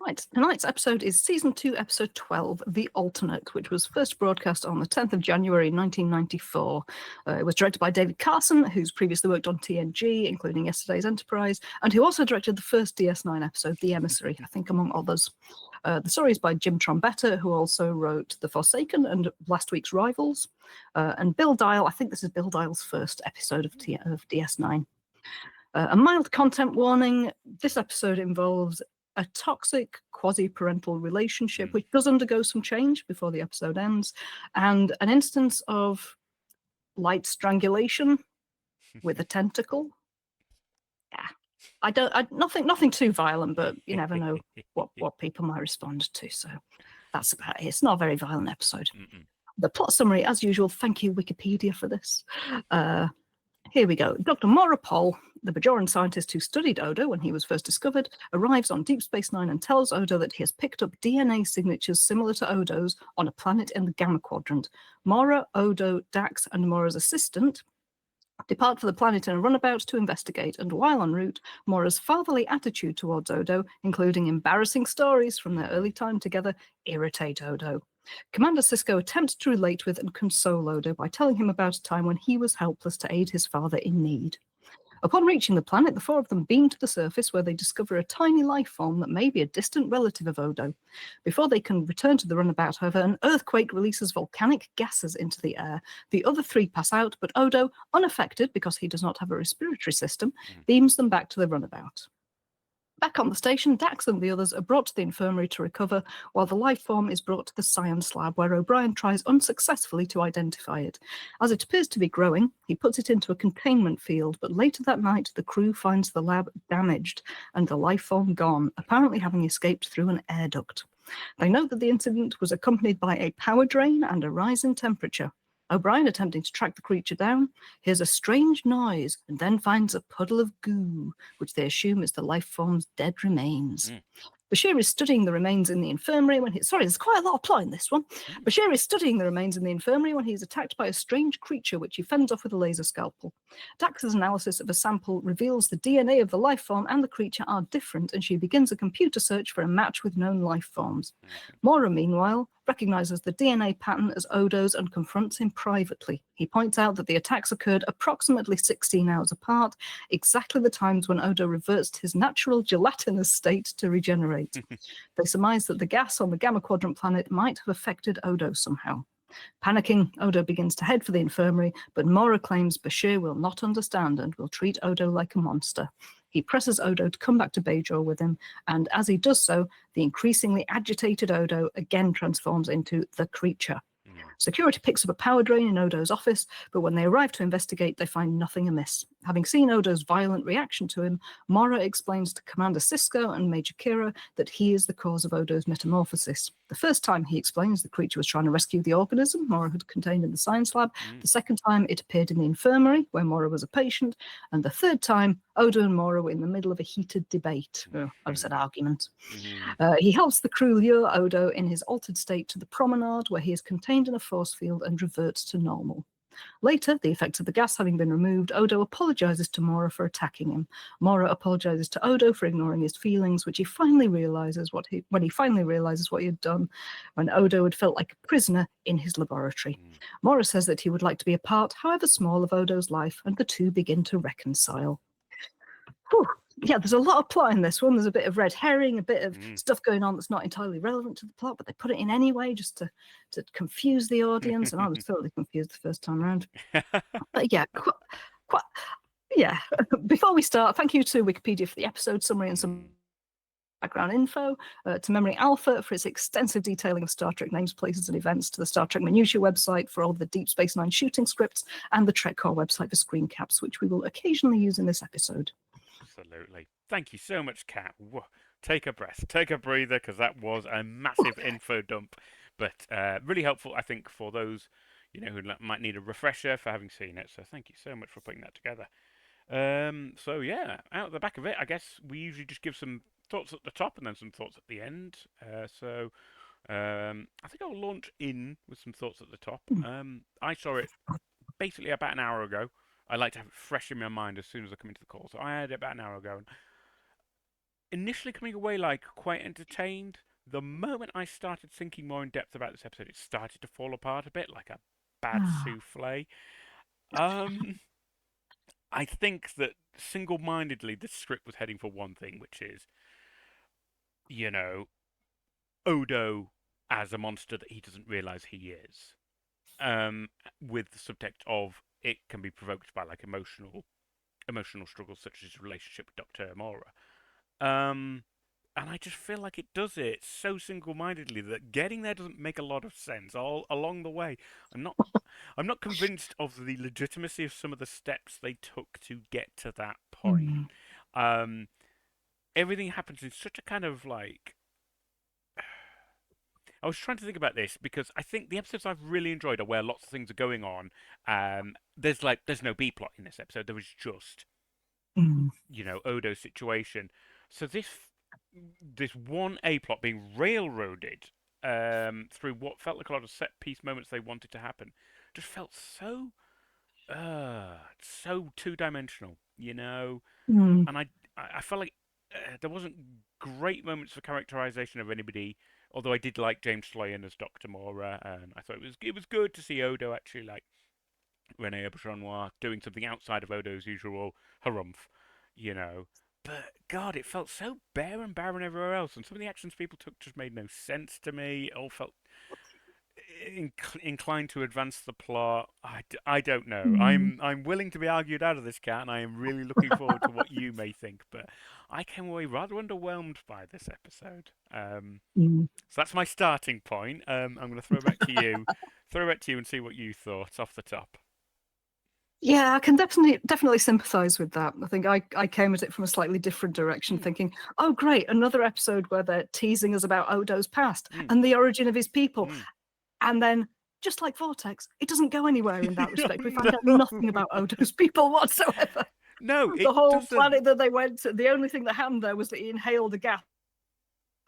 Right, tonight's episode is Season 2, Episode 12, The Alternate, which was first broadcast on the 10th of January 1994. It was directed by David Carson, who's previously worked on TNG, including Yesterday's Enterprise, and who also directed the first DS9 episode, The Emissary, I think, among others. The story is by Jim Trombetta, who also wrote The Forsaken and last week's Rivals. And Bill Dial, I think this is Bill Dial's first episode of DS9. A mild content warning. This episode involves a toxic quasi-parental relationship, which does undergo some change before the episode ends, and an instance of light strangulation with a tentacle. Yeah, nothing too violent, but you never know what people might respond to. So that's about it. It's not a very violent episode. The plot summary, as usual. Thank you, Wikipedia, for this. Here we go. Dr. Maura Pol, the Bajoran scientist who studied Odo when he was first discovered, arrives on Deep Space Nine and tells Odo that he has picked up DNA signatures similar to Odo's on a planet in the Gamma Quadrant. Maura, Odo, Dax, and Maura's assistant depart for the planet in a runabout to investigate, and while en route, Maura's fatherly attitude towards Odo, including embarrassing stories from their early time together, irritate Odo. Commander Sisko attempts to relate with and console Odo by telling him about a time when he was helpless to aid his father in need. Upon reaching the planet, the four of them beam to the surface where they discover a tiny life form that may be a distant relative of Odo. Before they can return to the runabout, however, an earthquake releases volcanic gases into the air. The other three pass out, but Odo, unaffected because he does not have a respiratory system, beams them back to the runabout. Back on the station, Dax and the others are brought to the infirmary to recover, while the life form is brought to the science lab, where O'Brien tries unsuccessfully to identify it. As it appears to be growing, he puts it into a containment field, but later that night, the crew finds the lab damaged and the life form gone, apparently having escaped through an air duct. They note that the incident was accompanied by a power drain and a rise in temperature. O'Brien, attempting to track the creature down, hears a strange noise and then finds a puddle of goo, which they assume is the life form's dead remains. Bashir is studying the remains in the infirmary when there's quite a lot of plot in this one. Bashir is studying the remains in the infirmary when he is attacked by a strange creature, which he fends off with a laser scalpel. Dax's analysis of a sample reveals the DNA of the life form and the creature are different, and she begins a computer search for a match with known life forms. Maura, meanwhile, recognizes the DNA pattern as Odo's and confronts him privately. He points out that the attacks occurred approximately 16 hours apart, exactly the times when Odo reverts to his natural gelatinous state to regenerate. They surmise that the gas on the Gamma Quadrant planet might have affected Odo somehow. Panicking, Odo begins to head for the infirmary, but Maura claims Bashir will not understand and will treat Odo like a monster. He presses Odo to come back to Bajor with him, and as he does so, the increasingly agitated Odo again transforms into the creature. Security picks up a power drain in Odo's office, but when they arrive to investigate, they find nothing amiss. Having seen Odo's violent reaction to him, Maura explains to Commander Sisko and Major Kira that he is the cause of Odo's metamorphosis. The first time he explains the creature was trying to rescue the organism Maura had contained in the science lab. The second time it appeared in the infirmary, where Maura was a patient. And the third time, Odo and Maura were in the middle of a heated debate. I said argument. He helps the crew lure Odo in his altered state to the promenade, where he is contained in a force field and reverts to normal. Later, the effects of the gas having been removed, Odo apologizes to Maura for attacking him. Maura apologizes to Odo for ignoring his feelings, when he finally realizes what he had done, when Odo had felt like a prisoner in his laboratory. Maura says that he would like to be a part, however small, of Odo's life, and the two begin to reconcile. Whew. Yeah, there's a lot of plot in this one. There's a bit of red herring, a bit of stuff going on that's not entirely relevant to the plot, but they put it in anyway just to confuse the audience, and I was totally confused the first time around. But yeah, yeah. Before we start, thank you to Wikipedia for the episode summary and some background info, to Memory Alpha for its extensive detailing of Star Trek names, places, and events, to the Star Trek Minutia website for all of the Deep Space Nine shooting scripts, and the Trek Core website for screen caps, which we will occasionally use in this episode. Absolutely. Thank you so much, Kat. Whoa. Take a breath, take a breather, because that was a massive info dump, but really helpful, I think, for those who might need a refresher for having seen it. So thank you so much for putting that together. So yeah, out of the back of it, I guess we usually just give some thoughts at the top and then some thoughts at the end. So I think I'll launch in with some thoughts at the top. I saw it basically about an hour ago. I like to have it fresh in my mind as soon as I come into the call. So I had it about an hour ago. And initially coming away like quite entertained. The moment I started thinking more in depth about this episode, it started to fall apart a bit, like a bad Ah, souffle. Um, I think that single-mindedly, the script was heading for one thing, which is, you know, Odo as a monster that he doesn't realize he is. Um, with the subtext of it can be provoked by like emotional struggles such as his relationship with Dr. Amora. Um, and I just feel like it does it so single-mindedly that getting there doesn't make a lot of sense all along the way. I'm not I'm not convinced of the legitimacy of some of the steps they took to get to that point. mm, Um, everything happens in such a kind of like I was trying to think about this because I think the episodes I've really enjoyed are where lots of things are going on. There's no B plot in this episode. There was just mm, Odo's situation. So this one A plot being railroaded through what felt like a lot of set piece moments they wanted to happen just felt so two dimensional, mm, and I felt like there wasn't great moments for characterization of anybody. Although I did like James Sloyan as Doctor Mora, and I thought it was good to see Odo actually like Rene Auberjonois doing something outside of Odo's usual harumph, you know. But God, it felt so bare and barren everywhere else, and some of the actions people took just made no sense to me. It all felt inclined to advance the plot. I don't know. mm, I'm willing to be argued out of this, Cat, and I am really looking forward to what you may think. But I came away rather underwhelmed by this episode. mm. So that's my starting point. I'm going to throw back to you, and see what you thought off the top. Yeah, I can definitely sympathize with that. I think I came at it from a slightly different direction, Mm, thinking, oh great, another episode where they're teasing us about Odo's past mm, and the origin of his people. mm. And then, just like Vortex, it doesn't go anywhere in that respect. We find out No, nothing about Odo's people whatsoever. no, The it whole doesn't. planet that they went to, the only thing that happened there was that he inhaled a gas,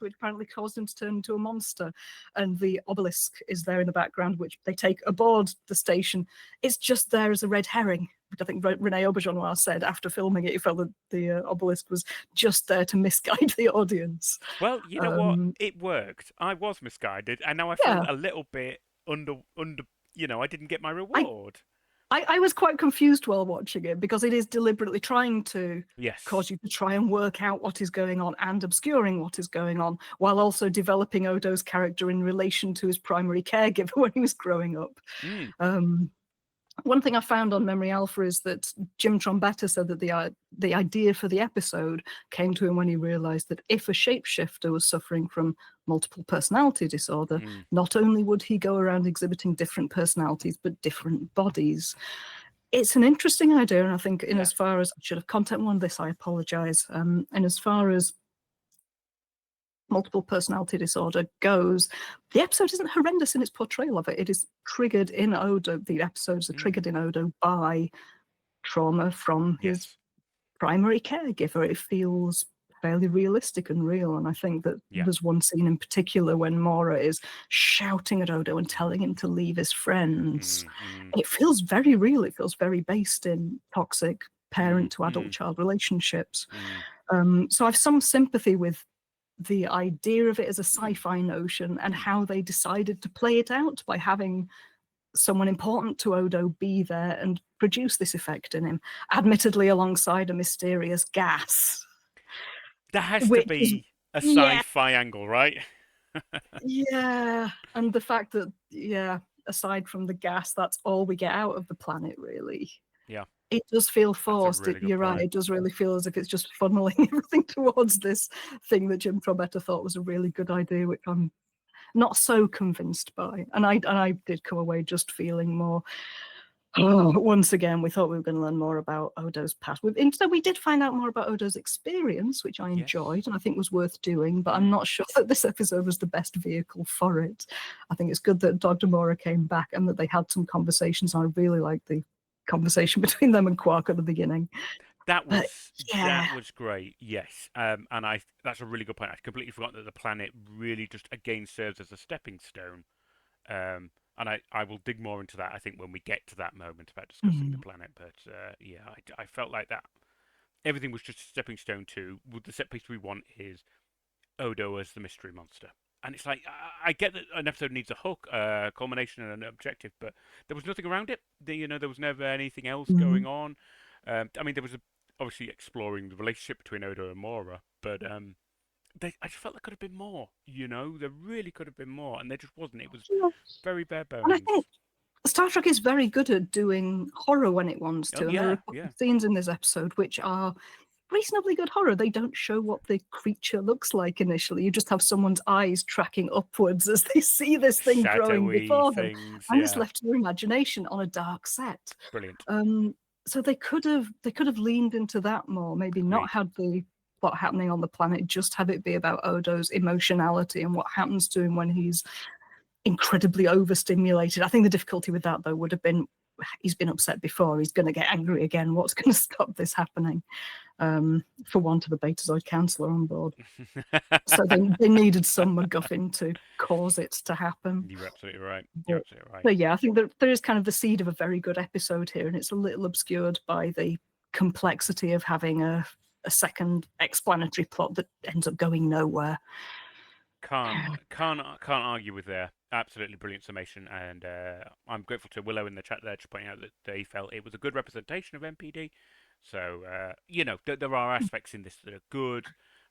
which apparently caused him to turn into a monster. And the obelisk is there in the background, which they take aboard the station. It's just there as a red herring, which I think Rene Auberjonois said after filming it. He felt that the obelisk was just there to misguide the audience. Well, you know what? Um, It worked. I was misguided, and now I feel yeah, a little bit under. I didn't get my I reward. I was quite confused while watching it because it is deliberately trying to Yes. cause you to try and work out what is going on and obscuring what is going on, while also developing Odo's character in relation to his primary caregiver when he was growing up. Mm, Um, One thing I found on Memory Alpha is that Jim Trombetta said that the idea for the episode came to him when he realized that if a shapeshifter was suffering from multiple personality disorder, mm, not only would he go around exhibiting different personalities but different bodies. It's an interesting idea, and I think in yeah. as far as I should have content warned this, I apologize. And as far as multiple personality disorder goes, the episode isn't horrendous in its portrayal of it. It is triggered in Odo. The episodes are Mm, triggered in Odo by trauma from his yes. primary caregiver. It feels fairly realistic and real. And I think that Yeah. there's one scene in particular when Mora is shouting at Odo and telling him to leave his friends. Mm, mm, It feels very real. It feels very based in toxic mm, parent to adult mm, child relationships. mm, So I have some sympathy with the idea of it as a mm, sci-fi notion and mm. how they decided to play it out by having someone important to Odo be there and produce this effect in him, admittedly alongside a mysterious gas, There has to which is be a yeah, sci-fi angle, right? yeah, and the fact that aside from the gas, that's all we get out of the planet really. Yeah, It does feel that's a forced. really good You're right. point. It does really feel as if it's just funneling everything towards this thing that Jim Trombetta thought was a really good idea, which I'm not so convinced by. And I did come away just feeling more. Oh, once again, we thought we were going to learn more about Odo's past. Instead, we did find out more about Odo's experience, which I Yes. enjoyed and I think was worth doing. But I'm Mm. not sure that this episode was the best vehicle for it. I think it's good that Dr. Mora came back and that they had some conversations. I really liked the conversation between them and Quark at the beginning. That But was yeah, that was great. Yes, and that's a really good point. I completely forgot that the planet really just again serves as a stepping stone. And I will dig more into that. I think when we get to that moment about discussing the mm, planet. But yeah, I felt like that everything was just a stepping stone to the set piece we want is Odo as the mystery monster. And it's like I get that an episode needs a hook, a culmination, and an objective, but there was nothing around it. There was never anything else going Mm. on. I mean, there was obviously exploring the relationship between Odo and Mora, but I just felt there could have been more. There really could have been more, and there just wasn't. It was Yeah. very bare And I bones. think Star Trek is very good at doing horror when it wants Oh to, and there are yeah, a couple yeah. of scenes in this episode which are reasonably good horror. They don't show what the creature looks like initially. You just have someone's eyes tracking upwards as they see this thing growing Shadowy before them, things. and it's Yeah, left to their imagination on a dark set. brilliant. So they could have leaned into that more. Maybe not Agreed. had the plot happening on the planet, just have it be about Odo's emotionality and what happens to him when he's incredibly overstimulated. I think the difficulty with that, though, would have been he's been upset before, he's going to get angry again. What's going to stop this happening? For want of a Betazoid counselor on board. So they needed some MacGuffin to cause it to happen. You're absolutely right. You're absolutely right. But yeah, I think there is kind of the seed of a very good episode here, and it's a little obscured by the complexity of having a second explanatory plot that ends up going nowhere. Can't argue with their absolutely brilliant summation, and I'm grateful to Willow in the chat there just pointing out that they felt it was a good representation of MPD. So there are aspects in this that are good,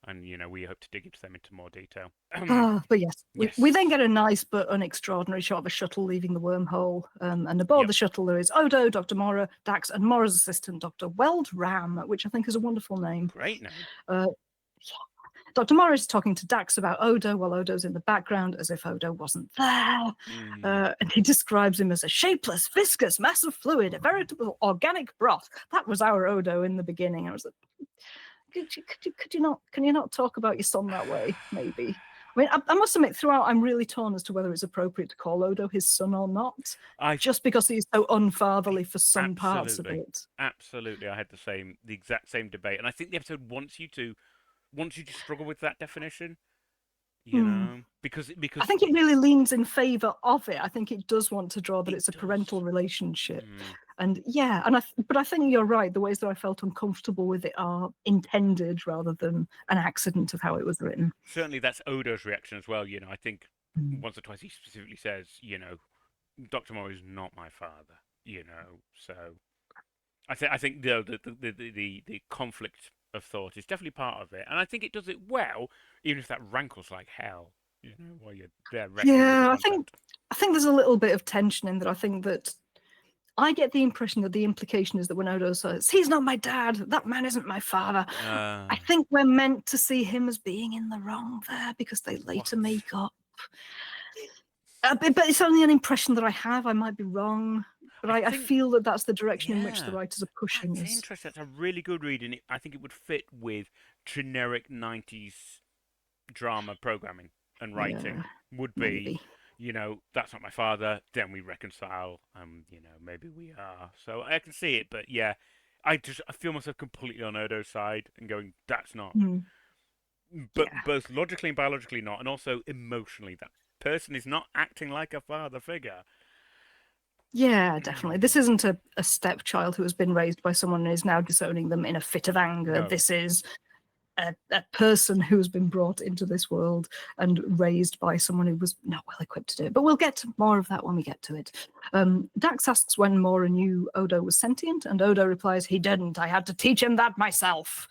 and we hope to dig into them into more detail. But yes, Yes. we then get a nice but unextraordinary shot of a shuttle leaving the wormhole, and aboard the shuttle there is Odo, Dr. Mora, Dax, and Mora's assistant, Dr. Weld Ram, which I think is a wonderful name. Great name. Dr. Morris is talking to Dax about Odo while Odo's in the background, as if Odo wasn't there. And he describes him as a shapeless, viscous mass of fluid, a veritable organic broth. That was our Odo in the beginning. I was like, can you not talk about your son that way, maybe? I mean, I must admit, throughout, I'm really torn as to whether it's appropriate to call Odo his son or not, just because he's so unfatherly for some parts of it. Absolutely, I had the exact same debate, and I think the episode wants you to struggle with that definition, because I think it really leans in favor of it. I think it does want to draw that it's a parental relationship, and but I think you're right. The ways that I felt uncomfortable with it are intended rather than an accident of how it was written. Certainly, that's Odo's reaction as well. I think once or twice he specifically says, Dr. Mori is not my father. So I think the conflict of thought is definitely part of it, and I think it does it well, even if that rankles like hell. While you're there. Yeah, I think there's a little bit of tension in that. I think that I get the impression that the implication is that when Odo says, "He's not my dad, that man isn't my father," I think we're meant to see him as being in the wrong there because they later make up. But it's only an impression that I have. I might be wrong. But I feel that that's the direction in which the writers are pushing That's this. interesting. That's a really good read, and I think it would fit with generic 90s drama programming and writing. Would be, maybe. That's not my father, then we reconcile, maybe we are. So I can see it, but yeah, I feel myself completely on Odo's side and going, that's not. But both logically and biologically not, and also emotionally, that person is not acting like a father figure. Yeah, definitely. This isn't a stepchild who has been raised by someone and is now disowning them in a fit of anger. No. This is a person who has been brought into this world and raised by someone who was not well equipped to do it. But we'll get to more of that when we get to it. Dax asks when Mora knew Odo was sentient, and Odo replies, "He didn't. I had to teach him that myself."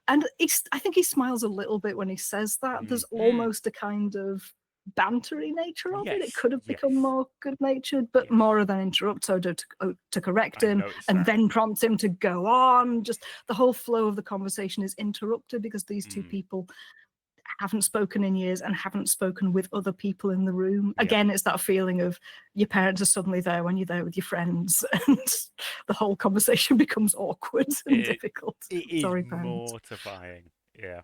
And I think he smiles a little bit when he says that. There's almost a kind of bantery nature of it. It could have become more good-natured, but Mora then interrupts Odo to correct him and then prompts him to go on. Just the whole flow of the conversation is interrupted because these two people haven't spoken in years and haven't spoken with other people in the room. Again, it's that feeling of your parents are suddenly there when you're there with your friends, and the whole conversation becomes awkward and difficult. It Sorry, is parents. mortifying. Yeah.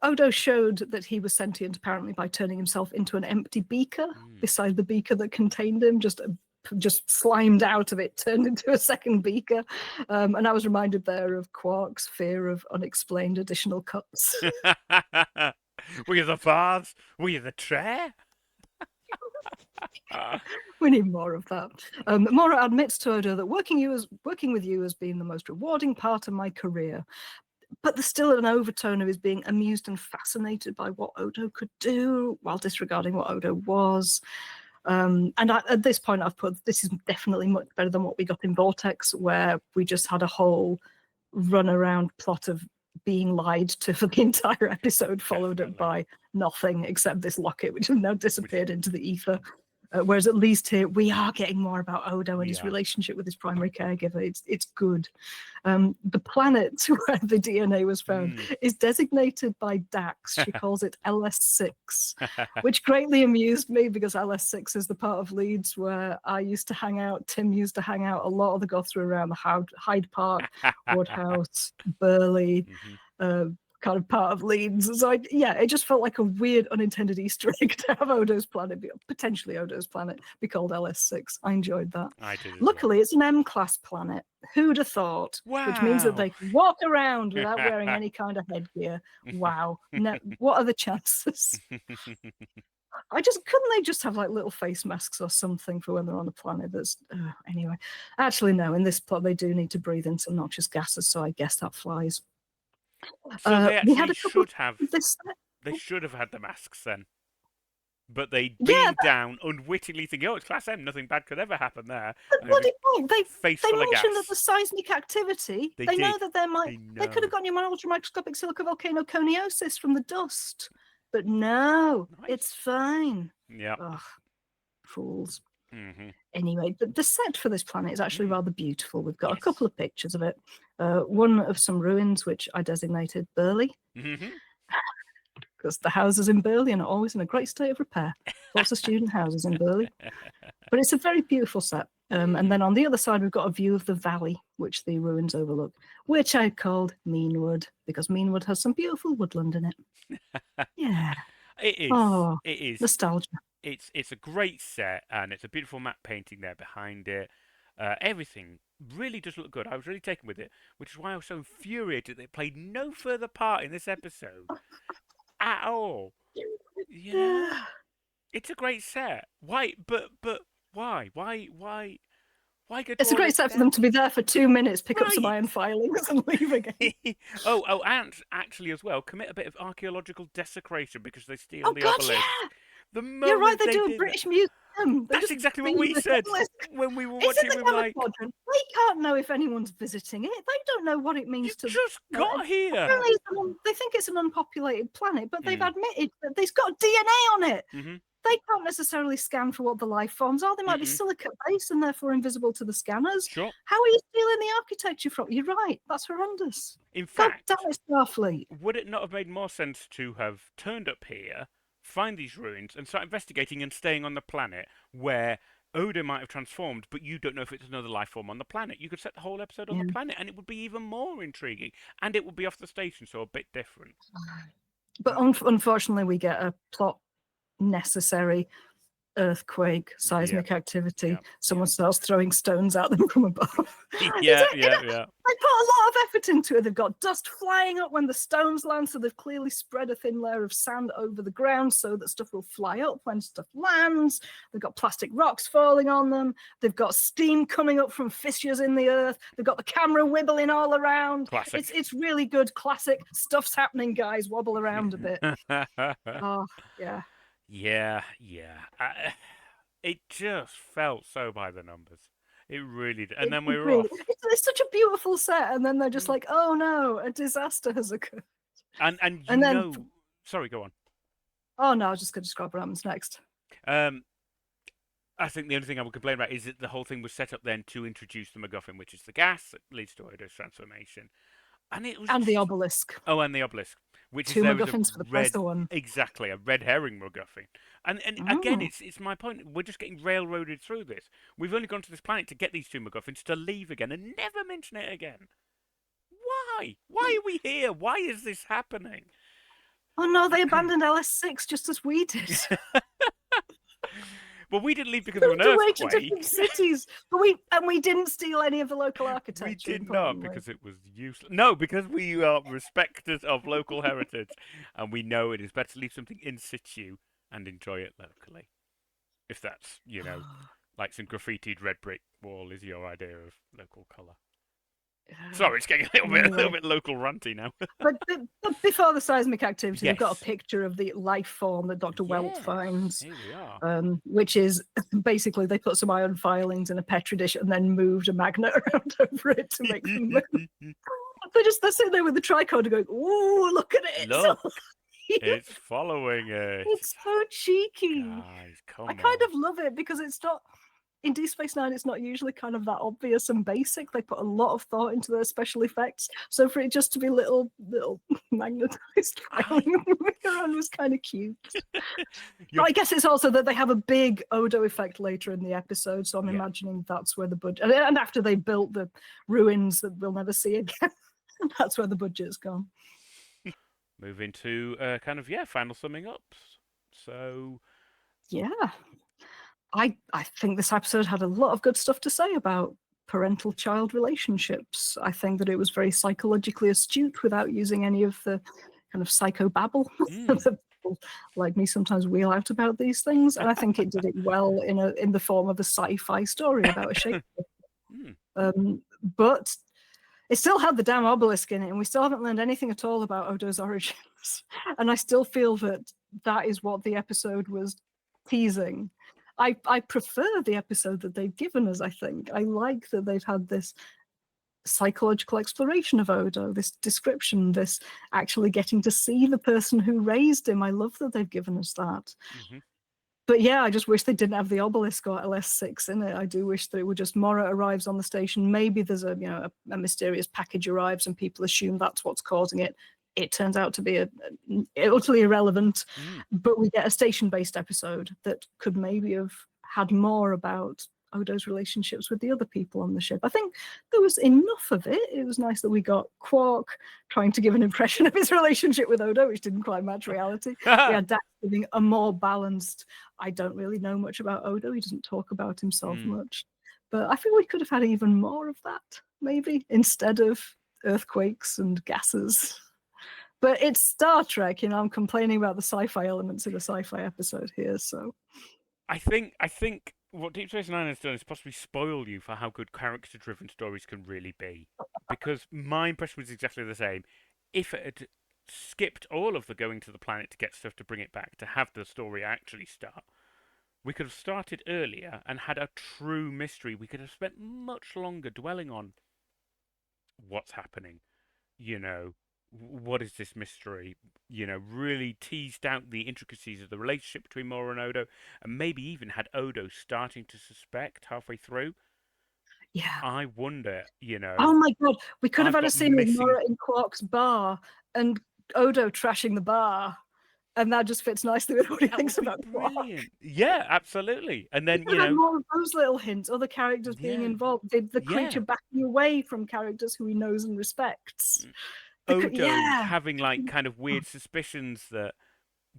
Odo showed that he was sentient apparently by turning himself into an empty beaker beside the beaker that contained him, just slimed out of it, turned into a second beaker. And I was reminded there of Quark's fear of unexplained additional cups. Were you the vase? Were you the tray? We need more of that. Mora admits to Odo that working with you has been the most rewarding part of my career. But there's still an overtone of his being amused and fascinated by what Odo could do while disregarding what Odo was. At this point, I've put this is definitely much better than what we got in Vortex, where we just had a whole run around plot of being lied to for the entire episode, followed up by nothing except this locket, which has now disappeared into the ether. Whereas at least here we are getting more about Odo and his relationship with his primary caregiver. It's good. The planet where the DNA was found is designated by Dax. She calls it LS6, which greatly amused me because LS6 is the part of Leeds where I used to hang out. Tim used to hang out. A lot of the goths were around the Hyde Park, Woodhouse, Burley, kind of part of Leeds. So it just felt like a weird unintended Easter egg to have Odo's planet, potentially Odo's planet, be called LS6. I enjoyed that. I did. Luckily, it's an M-class planet. Who'd have thought? Wow. Which means that they can walk around without wearing any kind of headgear. Wow. No, what are the chances? Couldn't they just have like little face masks or something for when they're on the planet? That's anyway. Actually, no. In this plot, they do need to breathe in some noxious gases, so I guess that flies. So they actually should have. They should have had the masks then, but they beamed down unwittingly, thinking, "Oh, it's Class M. Nothing bad could ever happen there." Bloody point! They mentioned that the seismic activity. They know that there might. They could have gotten you ultramicroscopic silica volcano coniosis from the dust, but no, it's fine. Yeah. Fools. Anyway, the set for this planet is actually rather beautiful. We've got a couple of pictures of it. One of some ruins, which I designated Burley, because the houses in Burley are not always in a great state of repair. Lots of student houses in Burley. But it's a very beautiful set. And then on the other side, we've got a view of the valley, which the ruins overlook, which I called Meanwood, because Meanwood has some beautiful woodland in it. Yeah. It is. Oh, it is. Nostalgia. It's a great set, and it's a beautiful matte painting there behind it. Everything really does look good. I was really taken with it, which is why I was so infuriated that it played no further part in this episode at all. You know, it's a great set. Why? But why? Why go? It's a great set for them to be there for 2 minutes, pick up some iron filings, and leave again. And actually, as well, commit a bit of archaeological desecration because they steal the obelisk. Yeah. You're right, they do a British museum. That's exactly what we said when we were watching. We were like, they can't know if anyone's visiting it. They don't know what it means to. Just got here. Apparently they think it's an unpopulated planet, but they've admitted that there's got DNA on it. They can't necessarily scan for what the life forms are. They might be silicate-based and therefore invisible to the scanners. Sure. How are you stealing the architecture from? You're right. That's horrendous. In fact, God damn it, Starfleet. Would it not have made more sense to have turned up here, find these ruins, and start investigating and staying on the planet where Odo might have transformed, but you don't know if it's another life form on the planet? You could set the whole episode on the planet, and it would be even more intriguing. And it would be off the station, so a bit different. But unfortunately, we get a plot necessary earthquake, seismic activity. Someone starts throwing stones at them from above. Yeah. They put a lot of effort into it. They've got dust flying up when the stones land, so they've clearly spread a thin layer of sand over the ground so that stuff will fly up when stuff lands. They've got plastic rocks falling on them. They've got steam coming up from fissures in the earth. They've got the camera wibbling all around. Classic. It's really good. Classic stuff's happening, guys. Wobble around a bit. Oh, yeah. Yeah. It just felt so by the numbers. It really did. And then we were off. It's such a beautiful set, and then they're just like, oh no, a disaster has occurred. And then, sorry, go on. Oh no, I was just going to describe what happens next. I think the only thing I would complain about is that the whole thing was set up then to introduce the MacGuffin, which is the gas that leads to Odo's transformation. And it was the obelisk. Oh, and the obelisk. Which Two MacGuffins for the price of one. Exactly, a red herring MacGuffin. And again, it's my point. We're just getting railroaded through this. We've only gone to this planet to get these two MacGuffins, to leave again and never mention it again. Why? Why are we here? Why is this happening? Oh no, they abandoned LS6 just as we did. Well, we didn't leave because of an earthquake. To different cities, but we didn't steal any of the local architecture. We did not, because it was useless. No, because we are respecters of local heritage, and we know it is better to leave something in situ and enjoy it locally. If that's, like some graffitied red brick wall is your idea of local colour. Sorry, it's getting a little Anyway, bit local ranty now. but before the seismic activity, they've got a Yes. picture of the life form that Dr. Welt Yes. finds, Here we are. which is basically they put some iron filings in a petri dish and then moved a magnet around over it to make them move. They're sitting there with the tricorder going, "Ooh, look at it!" Look, it's following it. It's so cheeky. Guys, I come kind on. of love it because it's not in Deep Space Nine. It's not usually kind of that obvious and basic. They put a lot of thought into their special effects. So for it just to be little magnetized filing moving around was kind of cute. But I guess it's also that they have a big Odo effect later in the episode. So I'm imagining that's where the budget, and after they built the ruins that we'll never see again, that's where the budget's gone. Moving to final summing ups. So yeah, I think this episode had a lot of good stuff to say about parental-child relationships. I think that it was very psychologically astute without using any of the kind of psychobabble that people like me sometimes wheel out about these things. And I think it did it well in the form of a sci-fi story about a Shakespeare. But it still had the damn obelisk in it, and we still haven't learned anything at all about Odo's origins. And I still feel that is what the episode was teasing. I prefer the episode that they've given us, I think. I like that they've had this psychological exploration of Odo, this description, this actually getting to see the person who raised him. I love that they've given us that. But yeah, I just wish they didn't have the obelisk or LS6 in it. I do wish that it would just Mora arrives on the station. Maybe there's a mysterious package arrives and people assume that's what's causing it. It turns out to be utterly irrelevant, but we get a station-based episode that could maybe have had more about Odo's relationships with the other people on the ship. I think there was enough of it. It was nice that we got Quark trying to give an impression of his relationship with Odo, which didn't quite match reality. We had Dax giving a more balanced, I don't really know much about Odo. He doesn't talk about himself much. But I feel we could have had even more of that, maybe, instead of earthquakes and gases. But it's Star Trek, I'm complaining about the sci-fi elements in a sci-fi episode here, so. I think what Deep Space Nine has done is possibly spoil you for how good character-driven stories can really be. Because my impression was exactly the same. If it had skipped all of the going to the planet to get stuff to bring it back, to have the story actually start, we could have started earlier and had a true mystery. We could have spent much longer dwelling on what's happening, what is this mystery? Really teased out the intricacies of the relationship between Mora and Odo, and maybe even had Odo starting to suspect halfway through. Yeah. I wonder, Oh my god, we could have had a scene with missing... Mora in Quark's bar and Odo trashing the bar, and that just fits nicely with what he thinks about brilliant. Quark. Yeah, absolutely. And then, more of those little hints, other characters being involved, the creature backing away from characters who he knows and respects. Odo having like kind of weird suspicions that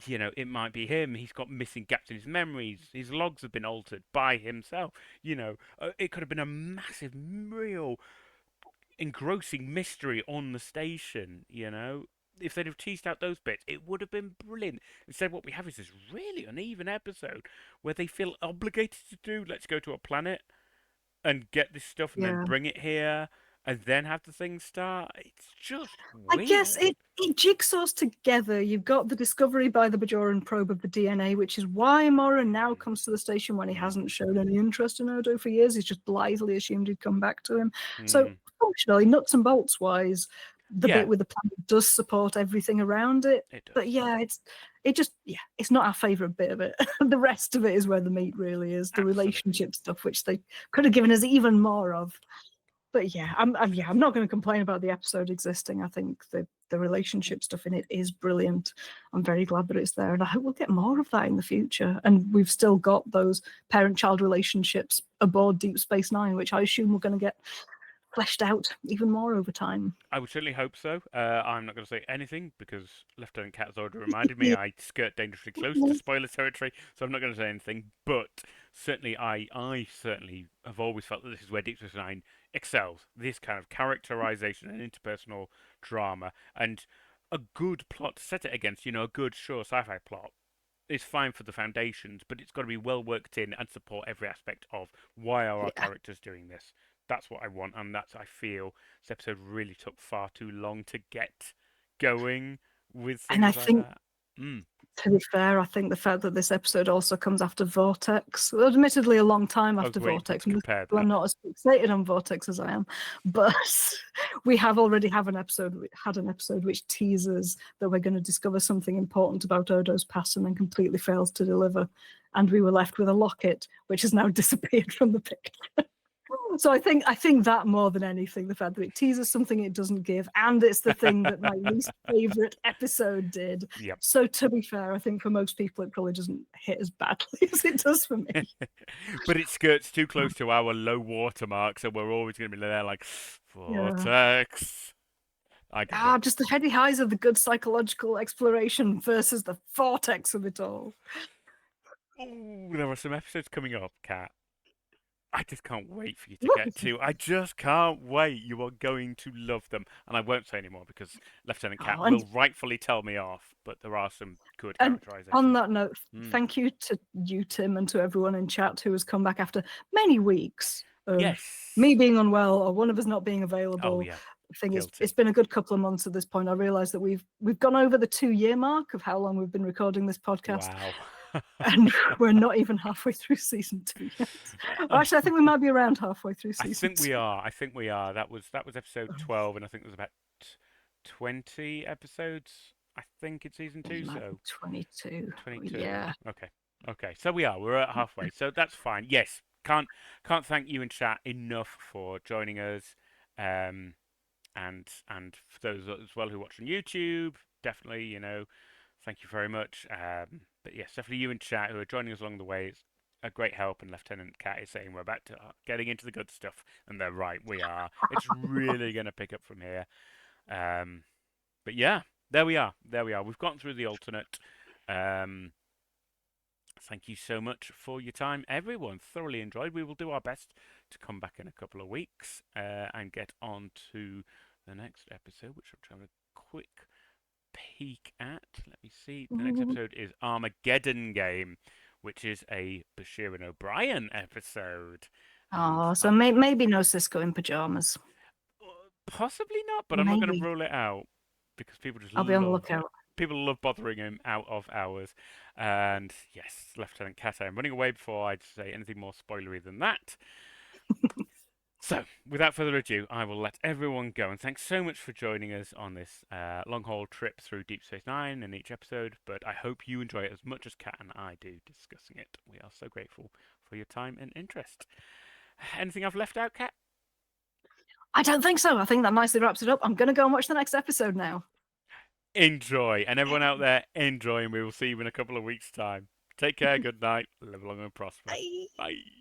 it might be him. He's got missing gaps in his memories. His logs have been altered by himself. It could have been a massive, real, engrossing mystery on the station. If they'd have teased out those bits, it would have been brilliant. Instead, what we have is this really uneven episode where they feel obligated to do, let's go to a planet and get this stuff and then bring it here. And then have the thing start. It's just weird. I guess it jigsaws together. You've got the discovery by the Bajoran probe of the DNA, which is why Mora now comes to the station when he hasn't shown any interest in Odo for years. He's just blithely assumed he'd come back to him. So functionally, nuts and bolts wise, the bit with the planet does support everything around it. But it's not our favourite bit of it. The rest of it is where the meat really is. The relationship stuff, which they could have given us even more of. But I'm not going to complain about the episode existing. I think the relationship stuff in it is brilliant. I'm very glad that it's there, and I hope we'll get more of that in the future. And we've still got those parent-child relationships aboard Deep Space Nine, which I assume we're going to get fleshed out even more over time. I would certainly hope so. I'm not going to say anything because Lieutenant Cat has already reminded me I skirt dangerously close to spoiler territory, so I'm not going to say anything. But certainly, I certainly have always felt that this is where Deep Space Nine excels. This kind of characterization and interpersonal drama, and a good plot to set it against. A good, sure sci-fi plot is fine for the foundations, but it's got to be well worked in and support every aspect of why are our Yeah. characters doing this. That's what I want, and that's I feel this episode really took far too long to get going with And I things like think, that. Mm. to be fair, I think the fact that this episode also comes after Vortex, well, admittedly a long time I after was waiting for you Vortex, to most compare people are that. not as fixated on Vortex as I am, but we have already had an episode which teases that we're going to discover something important about Odo's past and then completely fails to deliver. And we were left with a locket, which has now disappeared from the picture. So I think that more than anything, the fact that it teases something it doesn't give, and it's the thing that my least favorite episode did. Yep. So to be fair, I think for most people it probably doesn't hit as badly as it does for me. But it skirts too close to our low water mark, so we're always going to be there like, Yeah. Vortex. I get it. Just the heady highs of the good psychological exploration versus the vortex of it all. Oh, there are some episodes coming up, Kat. I just can't wait for you to Look get at to. I just can't wait. You are going to love them. And I won't say anymore because Lieutenant Cat Oh, and will rightfully tell me off, but there are some good And characterizations. on that note, Mm. thank you to you, Tim, and to everyone in chat who has come back after many weeks of Yes. me being unwell or one of us not being Oh, available. yeah. The thing is, Guilty. it's been a good couple of months at this point. I realise that we've gone over the 2-year mark of how long we've been recording this podcast, Wow. and we're not even halfway through season 2 yet. Well, actually, I think we might be around halfway through I season think 2. we are. I think we are. That was episode 12, and I think there's about 20 episodes. I think it's season 2, It might be so 22. 22. Yeah. Okay. Okay. So we are. We're at halfway. So that's fine. Yes. Can't thank you in chat enough for joining us. And for those as well who watch on YouTube, definitely, thank you very much. But yes, definitely you in chat who are joining us along the way. It's a great help, and Lieutenant Cat is saying we're about to getting into the good stuff, and they're right, we are. It's really going to pick up from here. But yeah, there we are. There we are. We've gotten through the alternate. Thank you so much for your time, everyone. Thoroughly enjoyed. We will do our best to come back in a couple of weeks and get on to the next episode, which I'm trying to quick peek at. Let me see. The next episode is Armageddon Game, which is a Bashir and O'Brien episode. Oh, so maybe no Cisco in pajamas. Possibly not, but I'm not going to rule it out because people just I'll be on the lookout. People love bothering him out of hours. And yes, Lieutenant Cat, I'm running away before I'd say anything more spoilery than that. So, without further ado, I will let everyone go. And thanks so much for joining us on this long haul trip through Deep Space Nine in each episode. But I hope you enjoy it as much as Kat and I do discussing it. We are so grateful for your time and interest. Anything I've left out, Kat? I don't think so. I think that nicely wraps it up. I'm going to go and watch the next episode now. Enjoy. And everyone out there, enjoy. And we will see you in a couple of weeks' time. Take care. Good night. Live long and prosper. Bye. Bye.